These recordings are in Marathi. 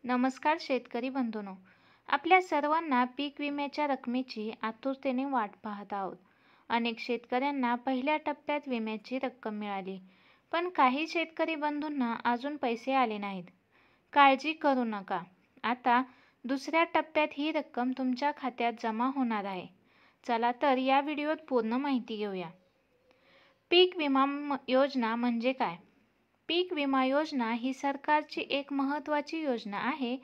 नमस्कार शेतकरी बंधूंनो. आपल्या सर्वांना पीक विम्याच्या रकमेची आतुरतेने वाट पाहत आहोत. अनेक शेतकऱ्यांना पहिल्या टप्प्यात विम्याची रक्कम मिळाली, पण काही शेतकरी बंधूंना अजून पैसे आले नाहीत. काळजी करू नका. आता दुसऱ्या टप्प्यात ही रक्कम तुमच्या खात्यात जमा होणार आहे. चला तर या व्हिडिओत पूर्ण माहिती घेऊया. पीक विमा योजना म्हणजे काय? पीक विमा योजना ही सरकारची एक महत्त्वाची योजना आहे,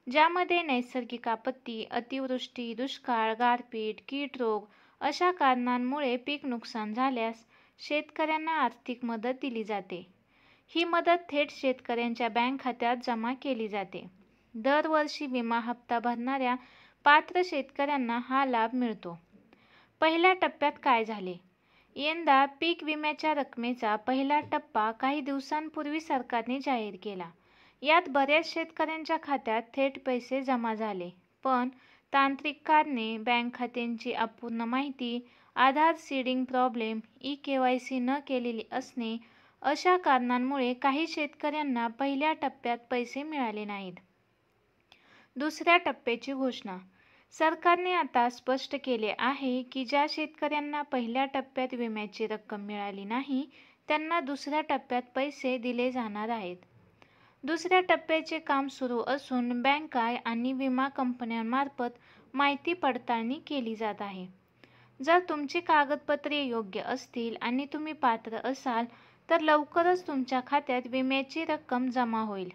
ज्यामध्ये नैसर्गिक आपत्ती, अतिवृष्टी, दुष्काळ, गारपीट, कीड रोग अशा कारणांमुळे पीक नुकसान झाल्यास शेतकऱ्यांना आर्थिक मदत दिली जाते. ही मदत थेट शेतकऱ्यांच्या बँक खात्यात जमा केली जाते. दरवर्षी विमा हप्ता भरणाऱ्या पात्र शेतकऱ्यांना हा लाभ मिळतो. पहिल्या टप्प्यात काय झाले? यंदा पीक विम्याच्या रकमेचा पहिला टप्पा काही दिवसांपूर्वी सरकारने जाहीर केला. यात बऱ्याच शेतकऱ्यांच्या खात्यात थेट पैसे जमा झाले, पण तांत्रिक कारणे, बँक खात्यांची अपूर्ण माहिती, आधार सीडिंग प्रॉब्लेम, KYC न केलेली असणे अशा कारणांमुळे काही शेतकऱ्यांना पहिल्या टप्प्यात पैसे मिळाले नाहीत. दुसऱ्या टप्प्याची घोषणा. सरकारने आता स्पष्ट केले आहे की ज्या शेतकऱ्यांना पहिल्या टप्प्यात विम्याची रक्कम मिळाली नाही, त्यांना दुसऱ्या टप्प्यात पैसे दिले जाणार आहेत. दुसऱ्या टप्प्याचे काम सुरू असून बँका आणि विमा कंपन्यांमार्फत माहिती पडताळणी केली जात आहे. जर तुमची कागदपत्रे योग्य असतील आणि तुम्ही पात्र असाल तर लवकरच तुमच्या खात्यात विम्याची रक्कम जमा होईल.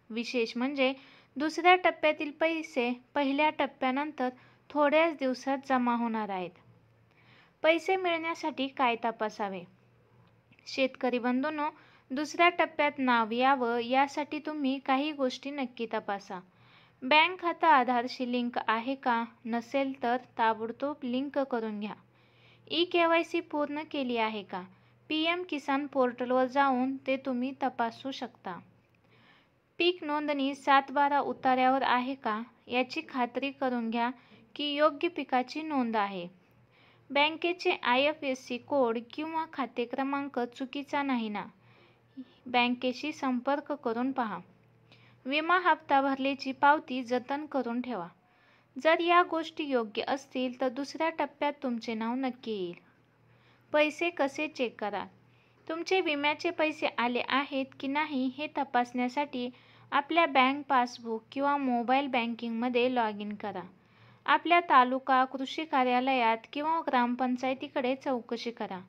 विशेष म्हणजे दुसऱ्या टप्प्यातील पैसे पहिल्या टप्प्यानंतर थोड्याच दिवसात जमा होणार आहेत. पैसे मिळण्यासाठी काय तपासावे? शेतकरी बंधूंनो, दुसऱ्या टप्प्यात नाव यावं यासाठी तुम्ही काही गोष्टी नक्की तपासा. बँक खाता आधारशी लिंक आहे का? नसेल तर ताबडतोब लिंक करून घ्या. KYC पूर्ण केली आहे का? PM किसान पोर्टलवर जाऊन ते तुम्ही तपासू शकता. पीक नोंदणी 7/12 उतार्यावर आहे का याची खात्री करून घ्या की योग्य पिकाची नोंद आहे. बँकेचे IFSC कोड किंवा खाते क्रमांक चुकीचा नाही ना? बँकेशी संपर्क करून पहा. विमा हप्ता भरल्याची पावती जतन करून ठेवा. जर या गोष्टी योग्य असतील तर दुसऱ्या टप्प्यात तुमचे नाव नक्की येईल. पैसे कसे चेक करा? तुमचे विम्याचे पैसे आले आहेत की नाही हे तपासण्यासाठी आपल्या बँक पासबुक किंवा मोबाईल बँकिंगमध्ये लॉग इन करा. आपल्या तालुका कृषी कार्यालयात किंवा ग्रामपंचायतीकडे चौकशी करा.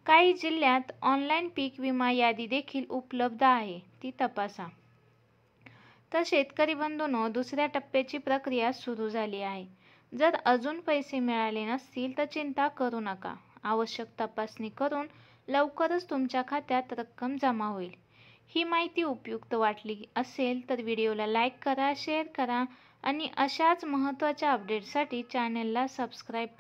काही जिल्ह्यात ऑनलाईन पीक विमा यादी देखील उपलब्ध आहे, ती तपासा. तर शेतकरी बंधूंनो, दुसऱ्या टप्प्याची प्रक्रिया सुरू झाली आहे. जर अजून पैसे मिळाले नसतील तर चिंता करू नका. आवश्यक तपासणी करून लवकरच तुमच्या खात्यात रक्कम जमा होईल. ही माहिती उपयुक्त वाटली असेल तर व्हिडिओला लाईक करा, शेअर करा आणि अशाच महत्त्वाच्या अपडेट्ससाठी चॅनलला सबस्क्राईब करा.